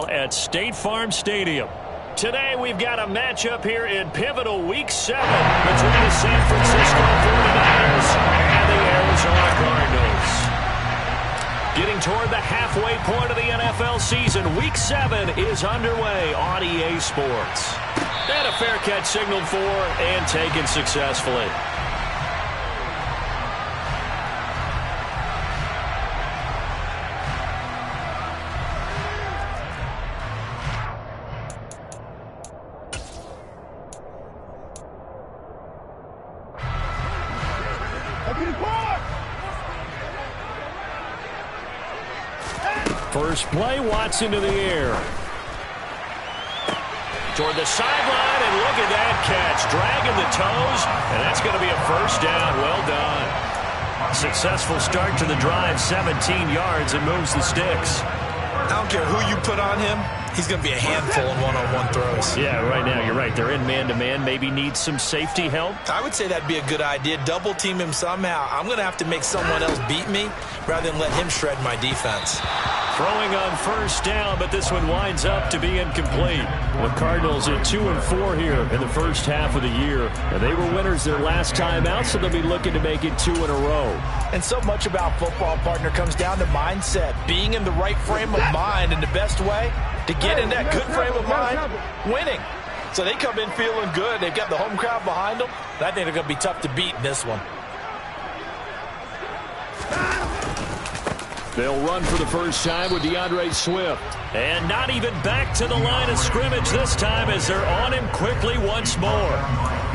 well at State Farm Stadium. Today we've got a matchup here in pivotal Week 7 between the San Francisco 49ers and the Arizona Cardinals. Getting toward the halfway point of the NFL season, Week 7 is underway on EA Sports. And a fair catch signaled for and taken successfully. First play, Watson to the air. Toward the sideline, and look at that catch. Dragging the toes, and that's going to be a first down. Well done. Successful start to the drive, 17 yards, and moves the sticks. I don't care who you put on him. He's going to be a handful in one-on-one throws. Yeah, right now, you're right. They're in man-to-man. Maybe need some safety help. I would say that'd be a good idea. Double team him somehow. I'm going to have to make someone else beat me rather than let him shred my defense. Throwing on first down, but this one winds up to be incomplete. The Cardinals at 2-4 here in the first half of the year. And they were winners their last time out, so they'll be looking to make it 2 in a row. And so much about football, partner, comes down to mindset. Being in the right frame of mind, and the best way to get in that good frame of mind, winning. So they come in feeling good. They've got the home crowd behind them. I think they're going to be tough to beat in this one. They'll run for the first time with DeAndre Swift. And not even back to the line of scrimmage this time as they're on him quickly once more.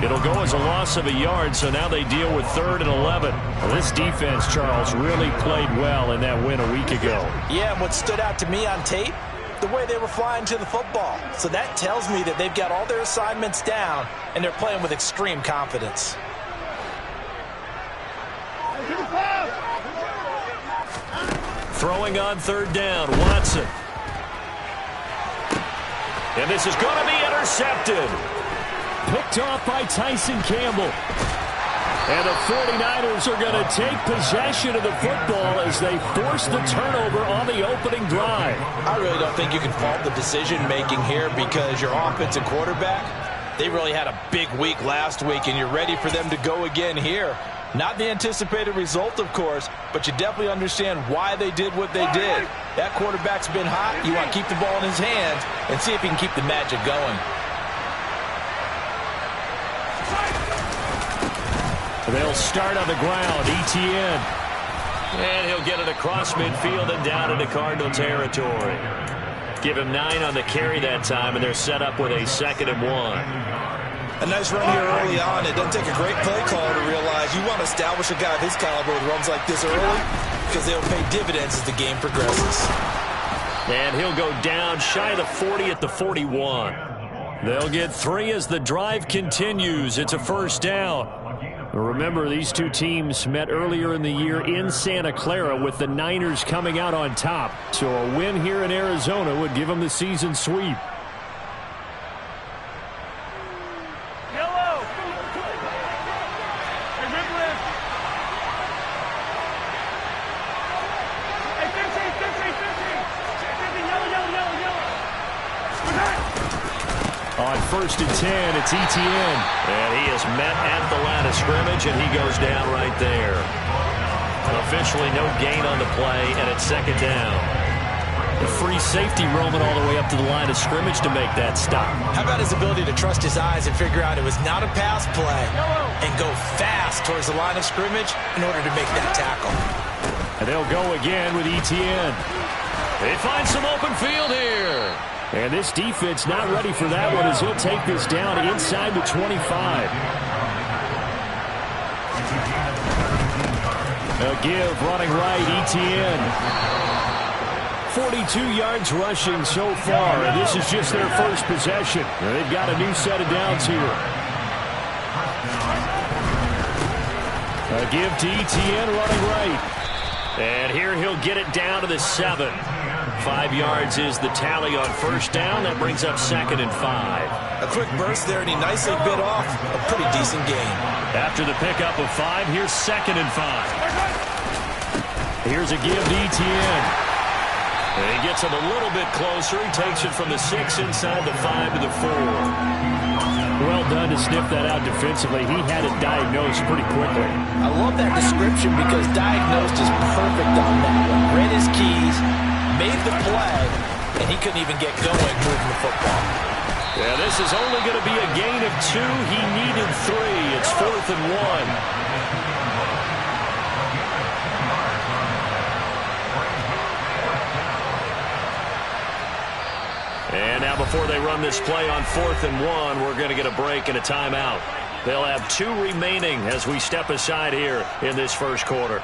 It'll go as a loss of a yard, so now they deal with 3rd and 11. Well, this defense, Charles, really played well in that win a week ago. Yeah, and what stood out to me on tape, the way they were flying to the football. So that tells me that they've got all their assignments down, and they're playing with extreme confidence. Throwing on 3rd down, Watson. And this is going to be intercepted. Picked off by Tyson Campbell. And the 49ers are going to take possession of the football as they force the turnover on the opening drive. I really don't think you can fault the decision-making here because your offensive quarterback, they really had a big week last week, and you're ready for them to go again here. Not the anticipated result, of course, but you definitely understand why they did what they did. That quarterback's been hot. You want to keep the ball in his hands and see if he can keep the magic going. They'll start on the ground. Etienne. And he'll get it across midfield and down into Cardinal territory. Give him 9 on the carry that time, and they're set up with a 2nd and 1. A nice run here early on. It doesn't take a great play caller to realize you want to establish a guy of his caliber with runs like this early because they'll pay dividends as the game progresses. And he'll go down shy of the 40 at the 41. They'll get 3 as the drive continues. It's a first down. Remember, these two teams met earlier in the year in Santa Clara with the Niners coming out on top. So a win here in Arizona would give them the season sweep. On 1st and 10, it's Etienne. And he is met at the line of scrimmage, and he goes down right there. Officially no gain on the play, and it's 2nd down. The free safety roaming all the way up to the line of scrimmage to make that stop. How about his ability to trust his eyes and figure out it was not a pass play and go fast towards the line of scrimmage in order to make that tackle. And they'll go again with Etienne. They find some open field here. And this defense not ready for that one as he'll take this down inside the 25. A give running right, Etienne. 42 yards rushing so far, and this is just their first possession. They've got a new set of downs here. A give to Etienne running right. And here he'll get it down to the 7. 5 yards is the tally on first down. That brings up 2nd and 5. A quick burst there, and he nicely bit off a pretty decent gain. After the pickup of 5, here's 2nd and 5. Here's a give to Etienne. And he gets him a little bit closer. He takes it from the 6 inside the 5 to the 4. Well done to sniff that out defensively. He had it diagnosed pretty quickly. I love that description because diagnosed is perfect on that one. Read his keys, made the play, and he couldn't even get going moving the football. Yeah, this is only going to be a gain of 2. He needed 3. It's 4th and 1. And now before they run this play on 4th and 1, we're going to get a break and a timeout. They'll have 2 remaining as we step aside here in this first quarter.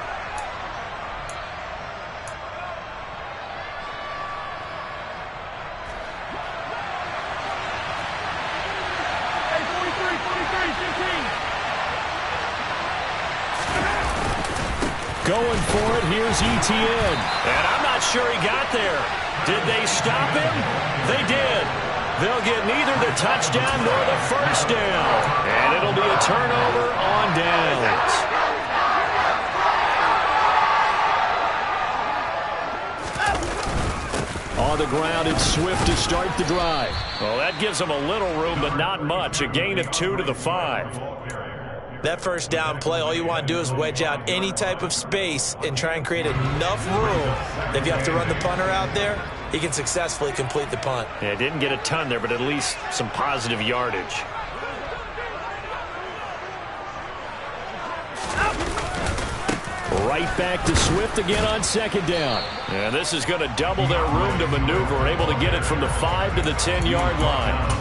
Going for it, here's Etienne. And I'm not sure he got there. Did they stop him? They did. They'll get neither the touchdown nor the first down. And it'll be a turnover on downs. On the ground, it's Swift to start the drive. Well, that gives them a little room, but not much. A gain of 2 to the 5. That first down play, all you want to do is wedge out any type of space and try and create enough room. If you have to run the punter out there, he can successfully complete the punt. Yeah, didn't get a ton there, but at least some positive yardage. Right back to Swift again on second down. And this is going to double their room to maneuver, able to get it from the 5 to the 10-yard line.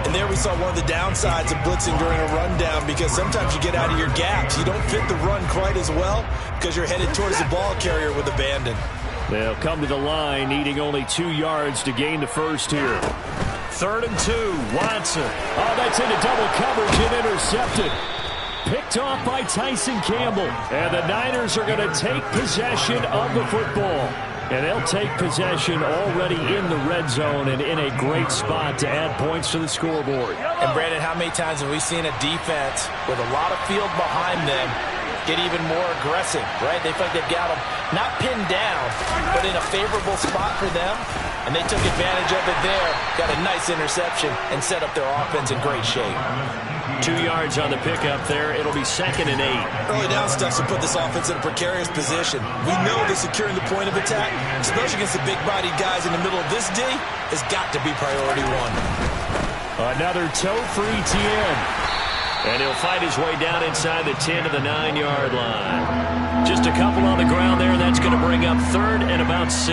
And there we saw one of the downsides of blitzing during a rundown because sometimes you get out of your gaps. You don't fit the run quite as well because you're headed towards the ball carrier with abandon. They'll come to the line needing only 2 yards to gain the first here. 3rd and 2, Watson. Oh, that's into double coverage and intercepted. Picked off by Tyson Campbell. And the Niners are going to take possession of the football. And they'll take possession already in the red zone and in a great spot to add points to the scoreboard. And, Brandon, how many times have we seen a defense with a lot of field behind them get even more aggressive, right? They feel like they've got them not pinned down, but in a favorable spot for them. And they took advantage of it there, got a nice interception, and set up their offense in great shape. 2 yards on the pickup there. It'll be 2nd and 8. Early down stuff to put this offense in a precarious position. We know that securing the point of attack, especially against the big-bodied guys in the middle of this D, has got to be priority 1. Another toe for Etienne. And he'll fight his way down inside the 10 to the 9-yard line. Just a couple on the ground there. That's going to bring up 3rd and about 6.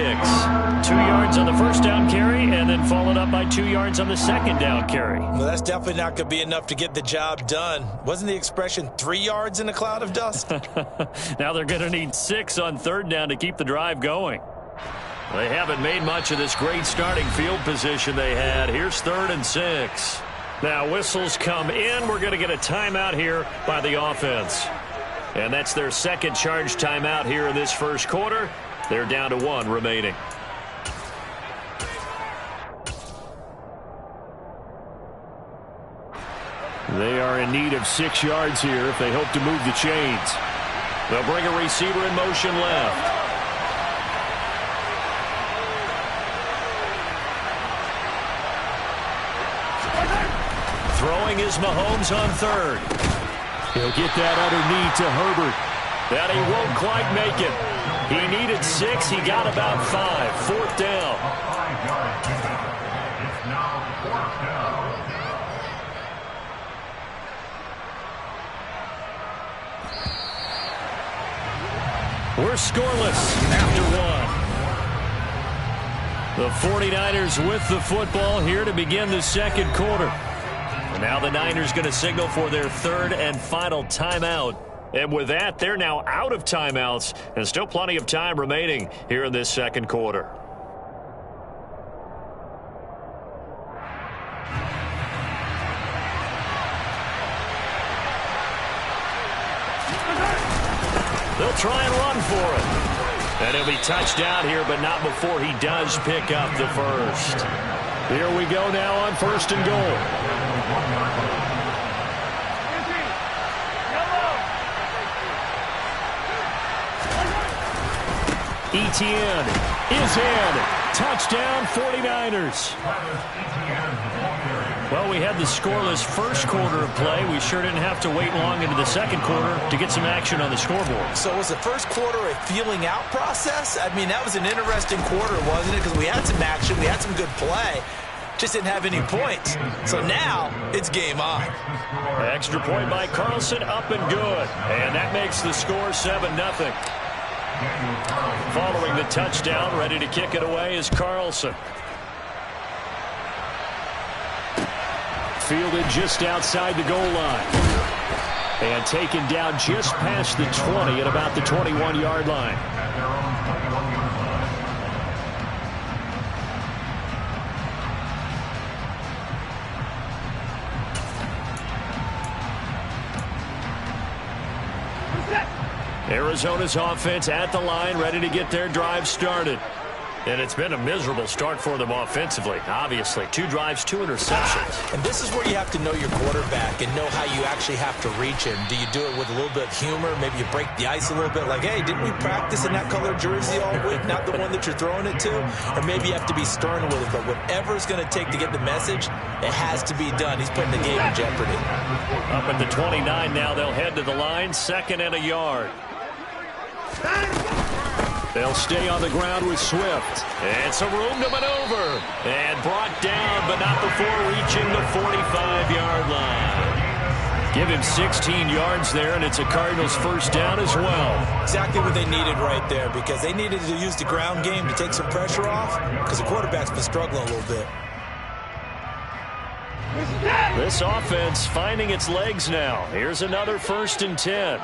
2 yards on the first down carry, and then followed up by 2 yards on the second down carry. Well, that's definitely not going to be enough to get the job done. Wasn't the expression 3 yards in a cloud of dust? Now they're going to need 6 on 3rd down to keep the drive going. They haven't made much of this great starting field position they had. Here's 3rd and 6. Now whistles come in. We're going to get a timeout here by the offense. And that's their second charge timeout here in this first quarter. They're down to 1 remaining. They are in need of 6 yards here if they hope to move the chains. They'll bring a receiver in motion left. Throwing is Mahomes on 3rd. He'll get that underneath to Herbert. That he won't quite make it. He needed 6. He got about 5. 4th down. We're scoreless after 1. The 49ers with the football here to begin the second quarter. And now the Niners going to signal for their 3rd and final timeout. And with that, they're now out of timeouts and still plenty of time remaining here in this second quarter. They'll try and run for it. And he'll be touched down here, but not before he does pick up the first. Here we go now on 1st and goal. Etienne is in. Touchdown 49ers. Well, we had the scoreless first quarter of play. We sure didn't have to wait long into the second quarter to get some action on the scoreboard. So was the first quarter a feeling out process? I mean, that was an interesting quarter, wasn't it? Because we had some action, we had some good play. Just didn't have any points. So now it's game on. Extra point by Carlson, up and good. And that makes the score 7-0. Following the touchdown, ready to kick it away is Carlson. Fielded just outside the goal line. And taken down just past the 20 at about the 21-yard line. Arizona's offense at the line, ready to get their drive started. And it's been a miserable start for them offensively, obviously. 2 drives, 2 interceptions. And this is where you have to know your quarterback and know how you actually have to reach him. Do you do it with a little bit of humor? Maybe you break the ice a little bit, like, hey, didn't we practice in that color jersey all week, not the one that you're throwing it to? Or maybe you have to be stern with it, but whatever it's going to take to get the message, it has to be done. He's putting the game in jeopardy. Up at the 29 now, they'll head to the line, 2nd and a yard. They'll stay on the ground with Swift. And some room to maneuver. And brought down, but not before reaching the 45-yard line. Give him 16 yards there, and it's a Cardinals first down as well. Exactly what they needed right there, because they needed to use the ground game to take some pressure off, because the quarterback's been struggling a little bit. This offense finding its legs now. Here's another 1st and 10.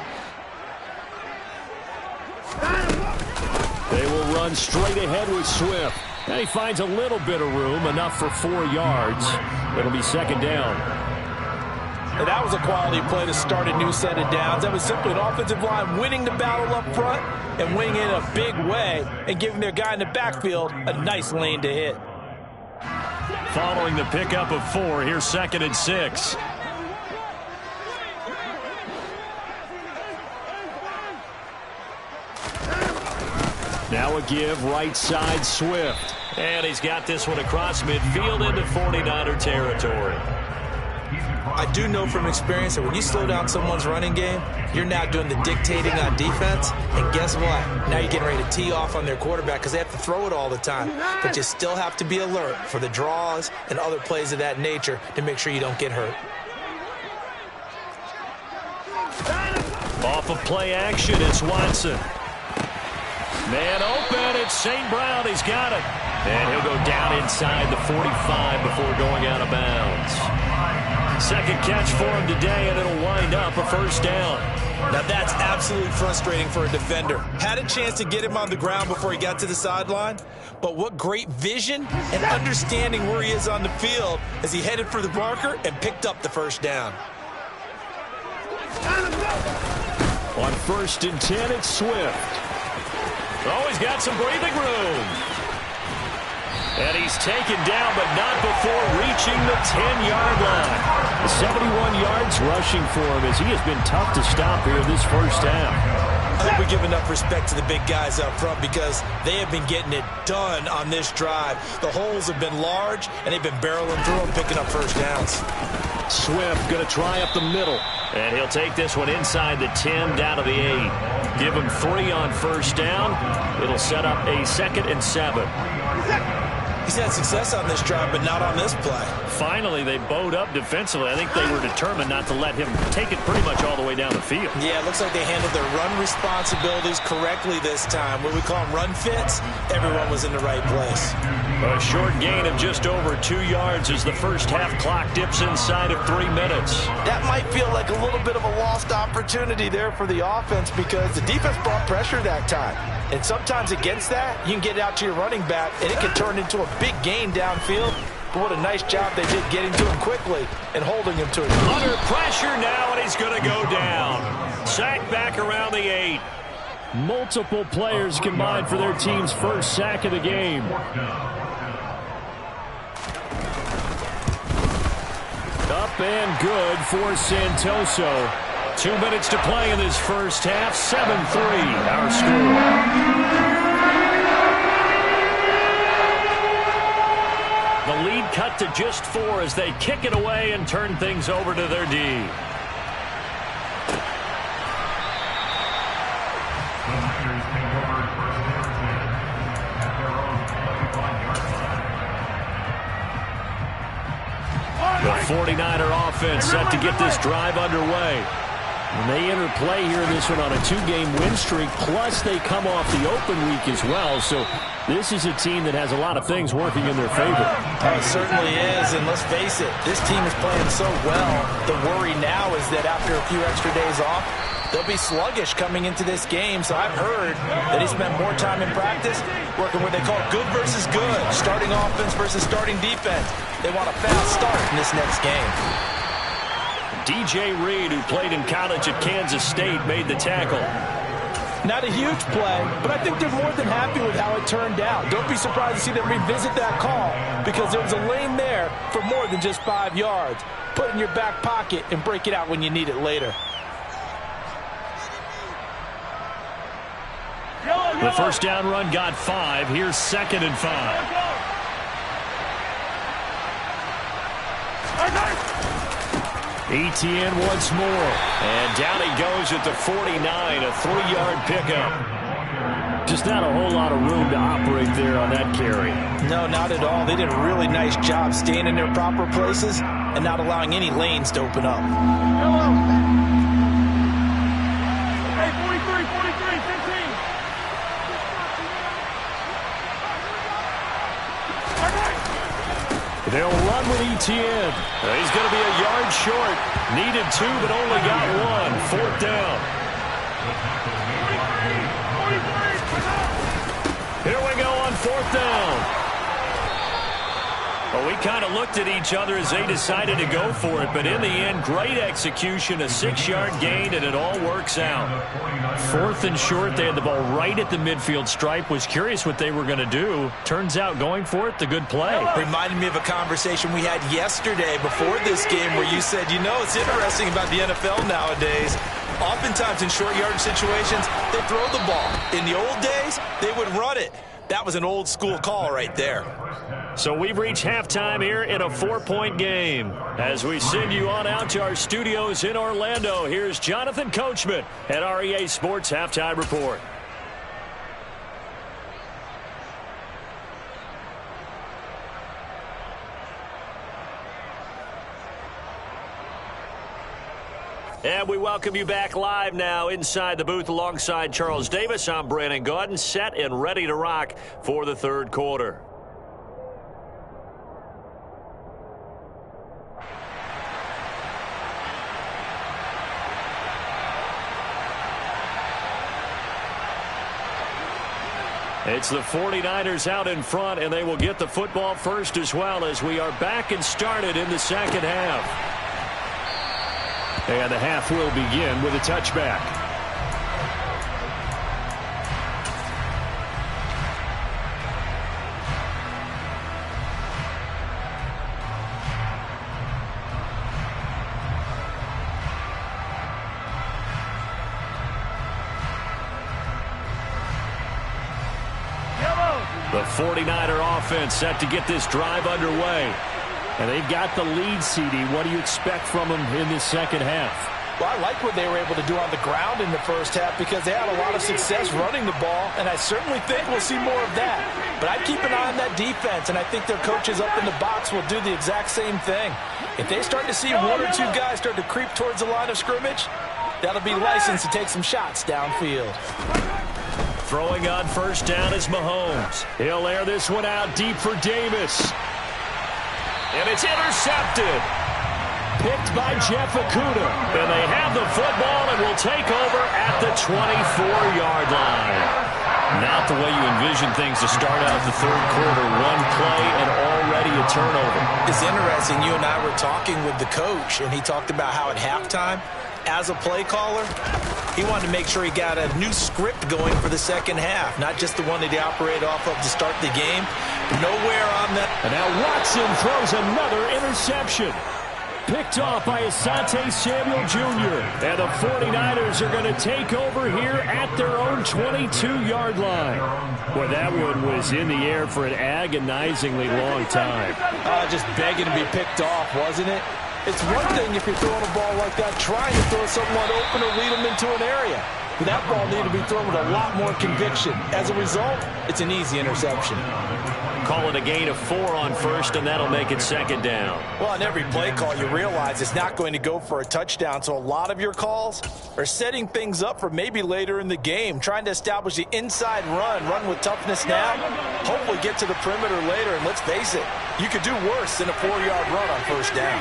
They will run straight ahead with Swift. And he finds a little bit of room, enough for 4 yards. It'll be 2nd down. And that was a quality play to start a new set of downs. That was simply an offensive line winning the battle up front and winning in a big way and giving their guy in the backfield a nice lane to hit. Following the pickup of 4, here's 2nd and 6. Now a give, right side, Swift. And he's got this one across midfield into 49er territory. I do know from experience that when you slow down someone's running game, you're now doing the dictating on defense. And guess what? Now you're getting ready to tee off on their quarterback because they have to throw it all the time. But you still have to be alert for the draws and other plays of that nature to make sure you don't get hurt. Off of play action, it's Watson. Man open, it's St. Brown. He's got it. And he'll go down inside the 45 before going out of bounds. 2nd catch for him today, and it'll wind up a 1st down. Now that's absolutely frustrating for a defender. Had a chance to get him on the ground before he got to the sideline, but what great vision and understanding where he is on the field as he headed for the marker and picked up the 1st down. On 1st and 10, it's Swift. Oh, he's got some breathing room. And he's taken down, but not before reaching the 10-yard line. 71 yards rushing for him as he has been tough to stop here this first half. I hope we give enough respect to the big guys up front because they have been getting it done on this drive. The holes have been large, and they've been barreling through them, picking up 1st downs. Swift going to try up the middle. And he'll take this one inside the 10, down to the 8. Give him 3 on 1st down. It'll set up a 2nd and 7. He's had success on this drive, but not on this play. Finally, they bowed up defensively. I think they were determined not to let him take it pretty much all the way down the field. Yeah, it looks like they handled their run responsibilities correctly this time. What we call them run fits, everyone was in the right place. A short gain of just over 2 yards as the first half clock dips inside of 3 minutes. That might feel like a little bit of a lost opportunity there for the offense because the defense brought pressure that time. And sometimes against that, you can get out to your running back, and it can turn into a big gain downfield. But what a nice job they did getting to him quickly and holding him to it. Under pressure now, and he's going to go down. Sack back around the 8. Multiple players combined for their team's first sack of the game. Up and good for Santoso. 2 minutes to play in this first half. 7-3 our score. The lead cut to just 4 as they kick it away and turn things over to their D. The 49er offense set to get this drive underway. And they enter play here in this one on a 2-game win streak, plus they come off the open week as well. So this is a team that has a lot of things working in their favor. It certainly is, and let's face it, this team is playing so well. The worry now is that after a few extra days off, they'll be sluggish coming into this game. So I've heard that he spent more time in practice working what they call good versus good, starting offense versus starting defense. They want a fast start in this next game. DJ Reed, who played in college at Kansas State, made the tackle. Not a huge play, but I think they're more than happy with how it turned out. Don't be surprised to see them revisit that call because there was a lane there for more than just 5 yards. Put it in your back pocket and break it out when you need it later. The first down run got 5. Here's 2nd and 5. Etienne once more. And down he goes at the 49, a 3-yard pickup. Just not a whole lot of room to operate there on that carry. No, not at all. They did a really nice job staying in their proper places and not allowing any lanes to open up. Hey, 43, 15. They'll run with Etienne. He's going to be a yard short. Needed 2, but only got 1. 4th down. Here we go on 4th down. Well, we kind of looked at each other as they decided to go for it, but in the end, great execution, a 6-yard gain, and it all works out. 4th and short, they had the ball right at the midfield stripe. Was curious what they were going to do. Turns out going for it, the good play. Reminded me of a conversation we had yesterday before this game where you said, you know, it's interesting about the NFL nowadays. Oftentimes in short yardage situations, they throw the ball. In the old days, they would run it. That was an old school call right there. So we've reached halftime here in a 4-point game. As we send you on out to our studios in Orlando, here's Jonathan Coachman at REA Sports Halftime Report. And we welcome you back live now inside the booth alongside Charles Davis. I'm Brandon Gaudin, set and ready to rock for the 3rd quarter. It's the 49ers out in front, and they will get the football first as well as we are back and started in the 2nd half. And the half will begin with a touchback. The 49er offense set to get this drive underway. And they've got the lead, CD. What do you expect from them in this 2nd half? Well, I like what they were able to do on the ground in the first half because they had a lot of success running the ball, and I certainly think we'll see more of that. But I'd keep an eye on that defense, and I think their coaches up in the box will do the exact same thing. If they start to see 1 or 2 guys start to creep towards the line of scrimmage, that'll be licensed to take some shots downfield. Throwing on first down is Mahomes. He'll air this one out deep for Davis. And it's intercepted. Picked by Jeff Okudah. And they have the football and will take over at the 24-yard line. Not the way you envision things to start out the 3rd quarter. 1 play and already a turnover. It's interesting. You and I were talking with the coach, and he talked about how at halftime, as a play caller, he wanted to make sure he got a new script going for the 2nd half, not just the one that he operated off of to start the game. Nowhere on that. And now Watson throws another interception. picked off by Asante Samuel Jr. And the 49ers are going to take over here at their own 22-yard line. Well, that one was in the air for an agonizingly long time. Just begging to be picked off, wasn't it? It's one thing if you're throwing a ball like that, trying to throw someone open or lead them into an area. But that ball needed to be thrown with a lot more conviction. As a result, it's an easy interception. Call it a gain of 4 on first, and that'll make it second down. Well, on every play call, you realize it's not going to go for a touchdown, so a lot of your calls are setting things up for maybe later in the game, trying to establish the inside run with toughness now, hopefully get to the perimeter later, and let's face it, you could do worse than a 4-yard run on first down.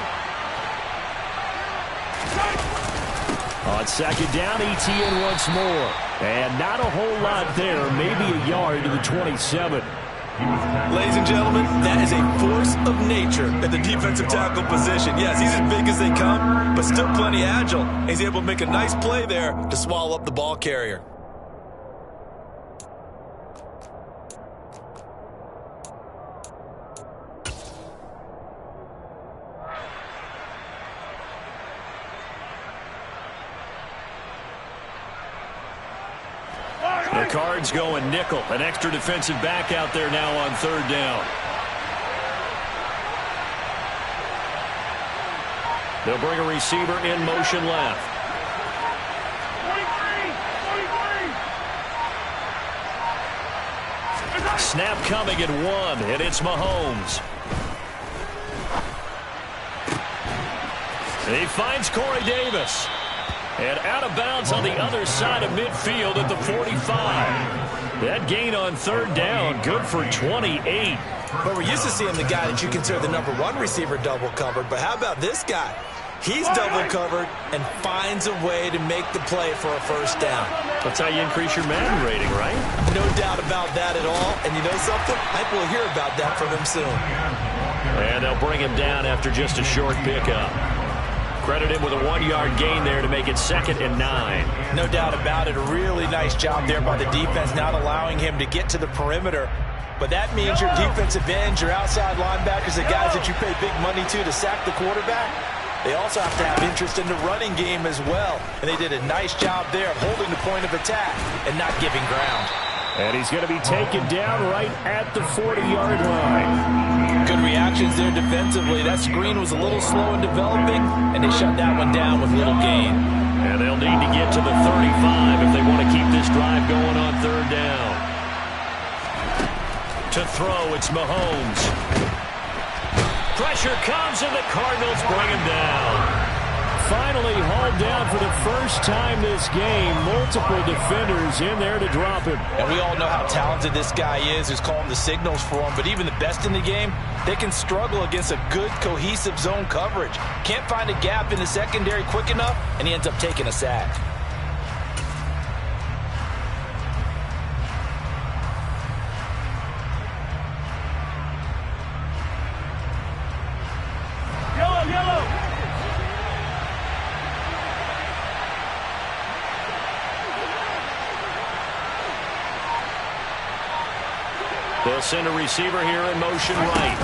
On second down, ETN once more. And not a whole lot there, maybe a yard to the 27. Ladies and gentlemen, that is a force of nature at the defensive tackle position. Yes, he's as big as they come, but still plenty agile. He's able to make a nice play there to swallow up the ball carrier. The Cards going nickel. An extra defensive back out there now on third down. They'll bring a receiver in motion left. 23. Snap coming at 1, and it's Mahomes. He finds Corey Davis. And out of bounds on the other side of midfield at the 45. That gain on third down, good for 28. But we're used to seeing the guy that you consider the number 1 receiver double covered. But how about this guy? He's double covered and finds a way to make the play for a first down. That's how you increase your Madden rating, right? No doubt about that at all. And you know something? I think we'll hear about that from him soon. And they'll bring him down after just a short pickup. Credit him with a 1-yard gain there to make it second and 9. No doubt about it. A really nice job there by the defense, not allowing him to get to the perimeter. But that means your defensive ends, your outside linebackers, the guys that you pay big money to sack the quarterback, they also have to have interest in the running game as well. And they did a nice job there of holding the point of attack and not giving ground. And he's going to be taken down right at the 40-yard line. Good reactions there defensively. That screen was a little slow in developing, and they shut that one down with little gain. And they'll need to get to the 35 if they want to keep this drive going on third down. To throw, it's Mahomes. Pressure comes, and the Cardinals bring him down. Finally hauled down for the first time this game. Multiple defenders in there to drop him. And we all know how talented this guy is, who's calling the signals for him. But even the best in the game, they can struggle against a good, cohesive zone coverage. Can't find a gap in the secondary quick enough, and he ends up taking a sack. Yellow. They'll send a receiver here in motion right.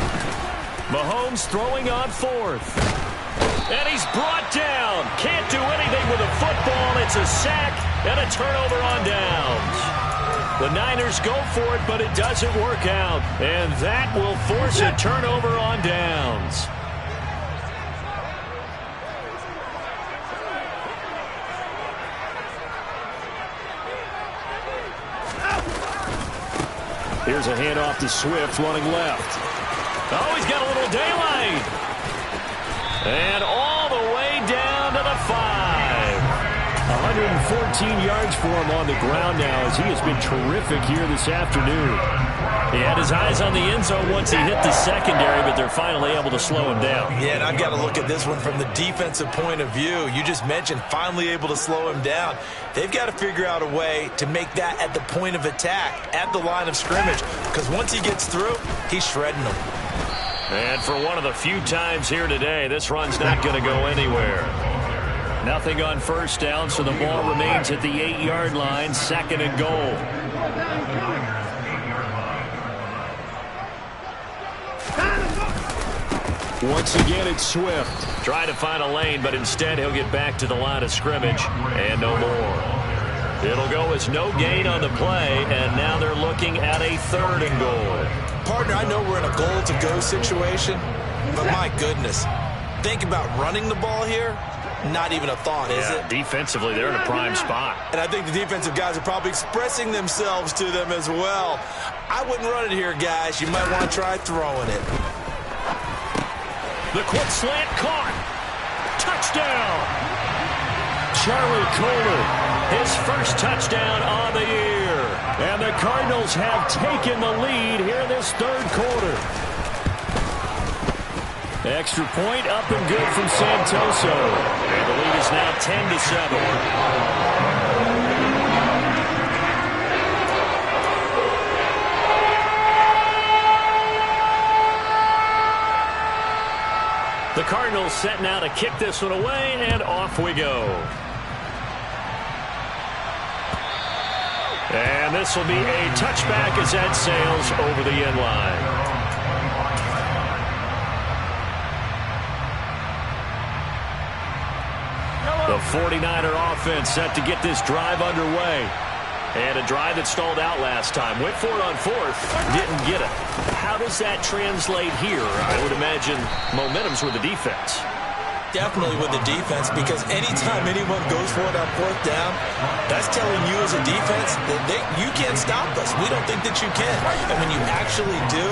Mahomes throwing on fourth. And he's brought down. Can't do anything with a football. It's a sack and a turnover on downs. The Niners go for it, but it doesn't work out. And that will force a turnover on downs. Here's a handoff to Swift running left. Oh, he's got a little daylight. And all the way down to the 5. 114 yards for him on the ground now as he has been terrific here this afternoon. He had his eyes on the end zone once he hit the secondary, but they're finally able to slow him down. Yeah, and I've got to look at this one from the defensive point of view. You just mentioned finally able to slow him down. They've got to figure out a way to make that at the point of attack, at the line of scrimmage, because once he gets through, he's shredding them. And for one of the few times here today, this run's not going to go anywhere. Nothing on first down, so the ball remains at the 8-yard line, second and goal. Once again, it's Swift. Trying to find a lane, but instead he'll get back to the line of scrimmage and no more. It'll go as no gain on the play, and now they're looking at a 3rd and goal. Partner, I know we're in a goal-to-go situation, but my goodness, think about running the ball here. Not even a thought, is it? Defensively, they're in a prime spot. And I think the defensive guys are probably expressing themselves to them as well. I wouldn't run it here, guys. You might want to try throwing it. The quick slant caught. Touchdown. Charlie Kolar, his first touchdown on the year. And the Cardinals have taken the lead here in this 3rd quarter. Extra point up and good from Santoso. And the lead is now 10-7. The Cardinals set now to kick this one away, and off we go. And this will be a touchback as that sails over the end line. The 49er offense set to get this drive underway. And a drive that stalled out last time. Went for it on 4th. Didn't get it. How does that translate here? I would imagine momentum's with the defense. Definitely with the defense, because anytime anyone goes for it on 4th down, that's telling you as a defense that you can't stop us. We don't think that you can. And when you actually do,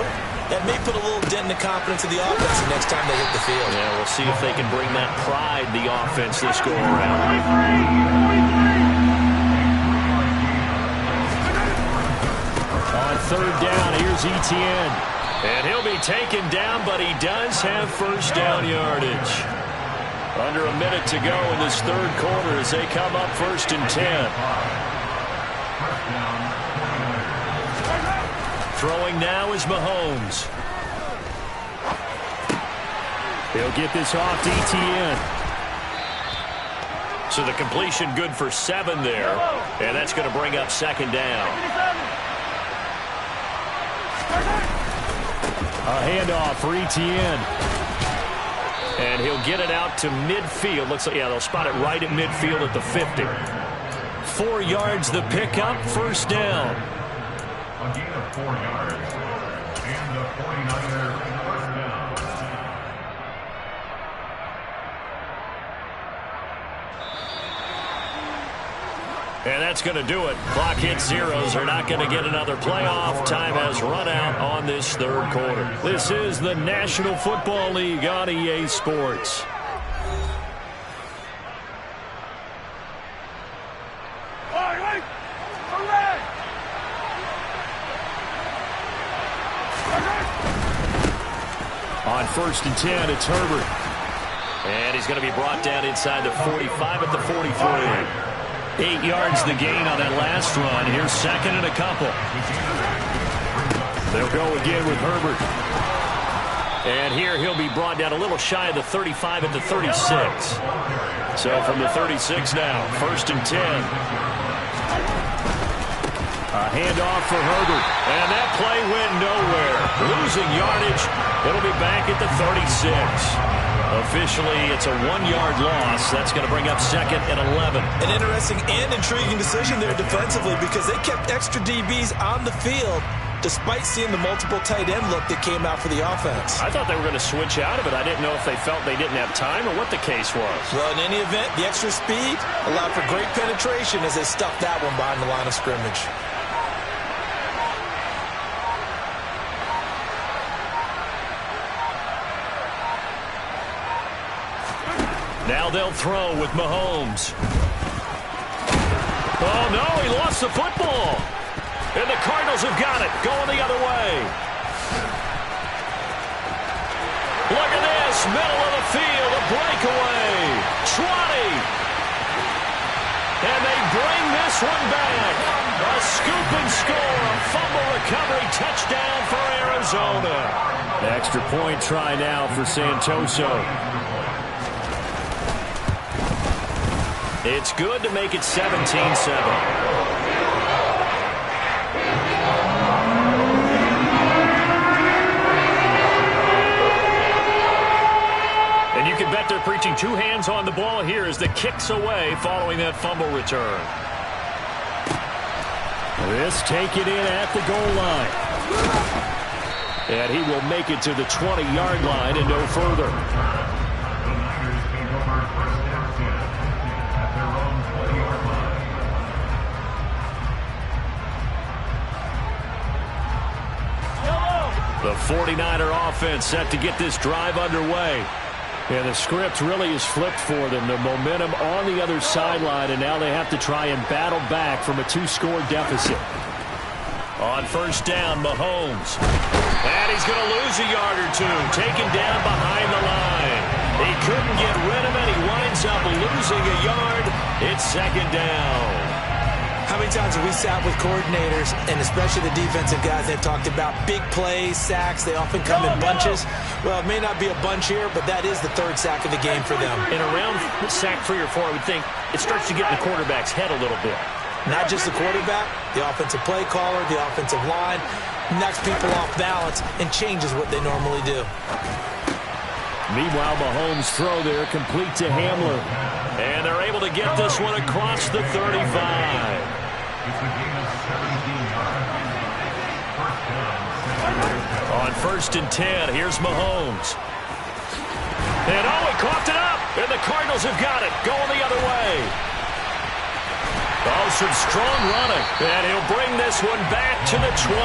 that may put a little dent in the confidence of the offense the next time they hit the field. Yeah, we'll see if they can bring that pride the offense this go around. On 3rd down, here's Etienne. And he'll be taken down, but he does have first down yardage. Under a minute to go in this 3rd quarter as they come up 1st and 10. Throwing now is Mahomes. He'll get this off to Etienne. So the completion good for 7 there. And that's going to bring up 2nd down. A handoff for Etienne. And he'll get it out to midfield. Looks like, yeah, they'll spot it right at midfield at the 50. 4 yards the pickup, 1st down. A gain of 4 yards. And the 49ers first down. And that's going to do it. Clock hits zeros. They're not going to get another playoff. Time has run out on this 3rd quarter. This is the National Football League on EA Sports. On 1st and 10, it's Herbert. And he's going to be brought down inside the 45 at the 43. 8 yards the gain on that last run. Here's 2nd and a couple. They'll go again with Herbert. And here he'll be brought down a little shy of the 35 at the 36. So from the 36 now, 1st and 10. A handoff for Herbert. And that play went nowhere. Losing yardage. It'll be back at the 36. Officially, it's a 1-yard loss. That's going to bring up 2nd and 11. An interesting and intriguing decision there defensively, because they kept extra DBs on the field despite seeing the multiple tight end look that came out for the offense. I thought they were going to switch out of it. I didn't know if they felt they didn't have time or what the case was. Well, in any event, the extra speed allowed for great penetration as they stuffed that one behind the line of scrimmage. Now they'll throw with Mahomes. Oh, no, he lost the football. And the Cardinals have got it, going the other way. Look at this, middle of the field, a breakaway. Trotty. And they bring this one back. A scoop and score, a fumble recovery touchdown for Arizona. Extra point try now for Santoso. It's good to make it 17-7. bet they're preaching two hands on the ball here as the kick's away following that fumble return. This taken in at the goal line. And he will make it to the 20-yard line and no further. The Niners take over first and 10 at their own 20-yard line. The 49er offense set to get this drive underway. And the script really is flipped for them. The momentum on the other sideline, and now they have to try and battle back from a two-score deficit. On first down, Mahomes. And he's going to lose a yard or two. Taken down behind the line. He couldn't get rid of it. He winds up losing a yard. It's second down. How many times have we sat with coordinators, and especially the defensive guys, they've talked about big plays, sacks. They often come in bunches. Well, it may not be a bunch here, but that is the third sack of the game for them. In around sack 3 or 4, I would think it starts to get in the quarterback's head a little bit. Not just the quarterback, the offensive play caller, the offensive line, knocks people off balance and changes what they normally do. Meanwhile, Mahomes' throw there complete to Hamler. And they're able to get this one across the 35. It's a gain of 17 yards. First down. On first and 10, here's Mahomes. And oh, he coughed it up. And the Cardinals have got it. Going the other way. Oh, some strong running. And he'll bring this one back to the 29.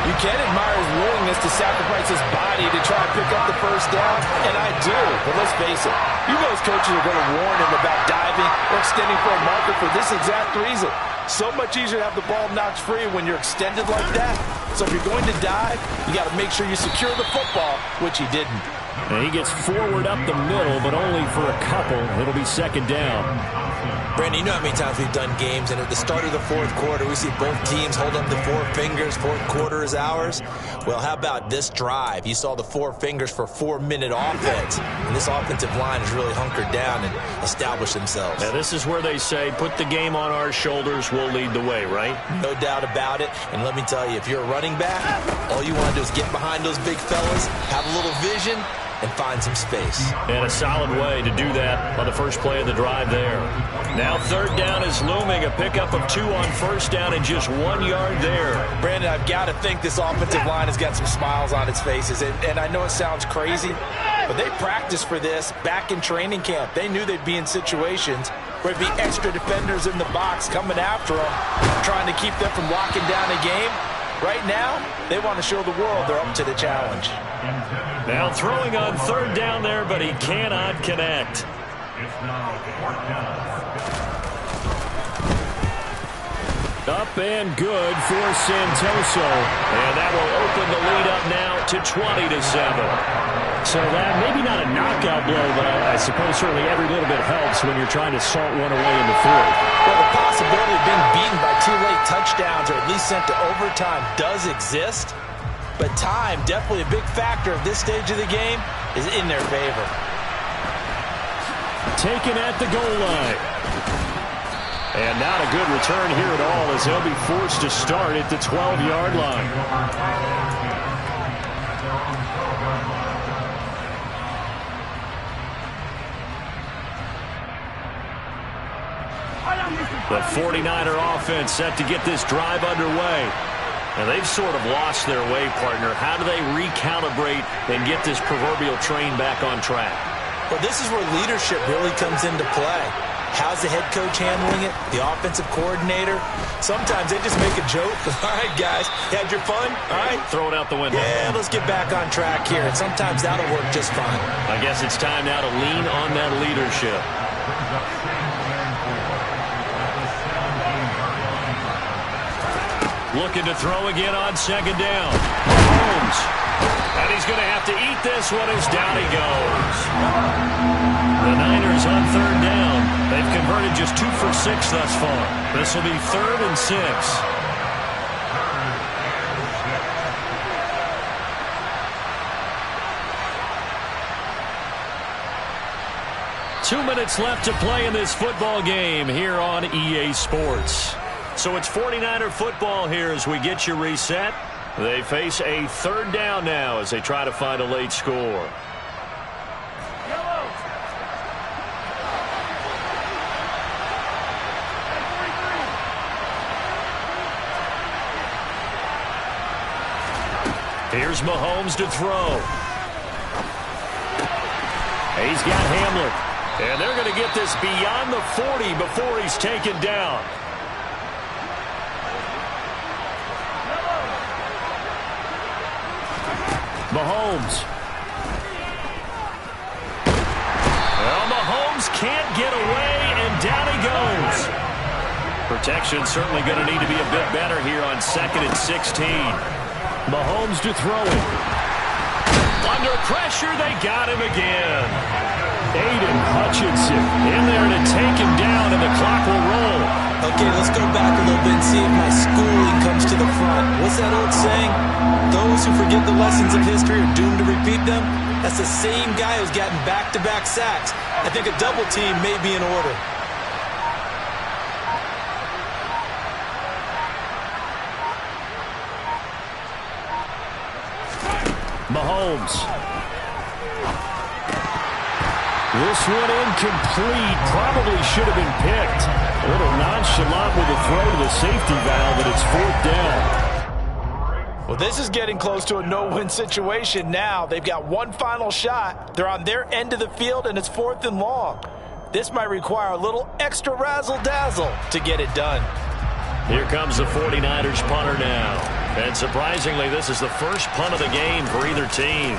You can admire his willingness to sacrifice his body to try and pick up the first down, and I do. But let's face it, you know his coaches are going to warn him about diving or extending for a marker for this exact reason. So much easier to have the ball knocked free when you're extended like that. So if you're going to dive, you got to make sure you secure the football, which he didn't. And he gets forward up the middle, but only for a couple. It'll be second down. Brandon, you know how many times we've done games, and at the start of the fourth quarter, we see both teams hold up the four fingers, fourth quarter is ours. Well, how about this drive? You saw the four fingers for 4-minute offense, and this offensive line has really hunkered down and established themselves. Now, this is where they say, put the game on our shoulders, we'll lead the way, right? No doubt about it, and let me tell you, if you're a running back, all you want to do is get behind those big fellas, have a little vision, and find some space. And a solid way to do that on the first play of the drive there. Now third down is looming. A pickup of 2 on first down and just 1 yard there. Brandon, I've got to think this offensive line has got some smiles on its faces. And I know it sounds crazy, but they practiced for this back in training camp. They knew they'd be in situations where there'd be extra defenders in the box coming after them, trying to keep them from locking down a game. Right now, they want to show the world they're up to the challenge. Now throwing on third down there, but he cannot connect. It's now fourth down. Up and good for Santoso. And that will open the lead up now to 20-7. So that maybe not a knockout blow, but I suppose certainly every little bit helps when you're trying to salt one away in the fourth. Well, the possibility of being beaten by 2 late touchdowns or at least sent to overtime does exist. But time, definitely a big factor at this stage of the game, is in their favor. Taken at the goal line. And not a good return here at all as they'll be forced to start at the 12-yard line. The 49er offense set to get this drive underway. And they've sort of lost their way, partner. How do they recalibrate and get this proverbial train back on track? Well, this is where leadership really comes into play. How's the head coach handling it? The offensive coordinator? Sometimes they just make a joke. All right, guys, had your fun? All right. Throw it out the window. Yeah, let's get back on track here. And sometimes that'll work just fine. I guess it's time now to lean on that leadership. Looking to throw again on second down. Mahomes. And he's going to have to eat this one as down he goes. The Niners on third down. They've converted just 2 for 6 thus far. This will be 3rd and 6. 2 minutes left to play in this football game here on EA Sports. So it's 49er football here as we get you reset. They face a third down now as they try to find a late score. Here's Mahomes to throw. He's got Hamler. And they're going to get this beyond the 40 before he's taken down. Mahomes. Well, Mahomes can't get away, and down he goes. Protection certainly going to need to be a bit better here on 2nd and 16. Mahomes to throw it. Under pressure, they got him again. Aiden Hutchinson in there to take him down, and the clock will roll. Okay, let's go back a little bit and see if my schooling comes to the front. What's that old saying? Those who forget the lessons of history are doomed to repeat them. That's the same guy who's gotten back-to-back sacks. I think a double team may be in order. Mahomes. This one incomplete. Probably should have been picked. A little nonchalant with a throw to the safety valve, and it's 4th down. Well, this is getting close to a no-win situation now. They've got one final shot. They're on their end of the field, and it's 4th and long. This might require a little extra razzle-dazzle to get it done. Here comes the 49ers punter now. And surprisingly, this is the first punt of the game for either team.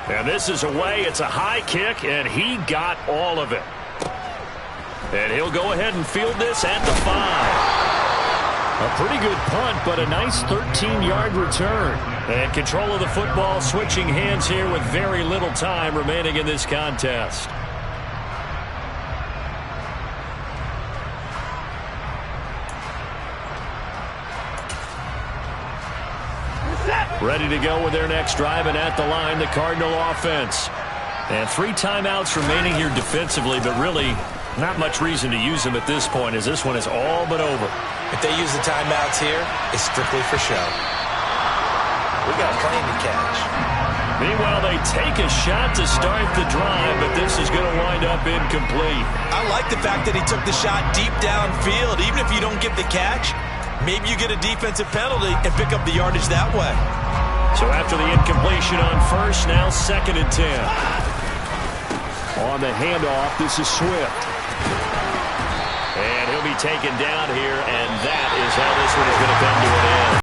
And this is away. It's a high kick, and he got all of it. And he'll go ahead and field this at the 5. A pretty good punt, but a nice 13-yard return. And control of the football switching hands here with very little time remaining in this contest. Ready to go with their next drive, and at the line, the Cardinal offense. And 3 timeouts remaining here defensively, but really not much reason to use them at this point, as this one is all but over. If they use the timeouts here, it's strictly for show. We got a plane to catch. Meanwhile, they take a shot to start the drive, but this is going to wind up incomplete. I like the fact that he took the shot deep downfield. Even if you don't get the catch, maybe you get a defensive penalty and pick up the yardage that way. So after the incompletion on first, now 2nd and 10. On the handoff, this is Swift. And he'll be taken down here, and that is how this one is going to come to an end.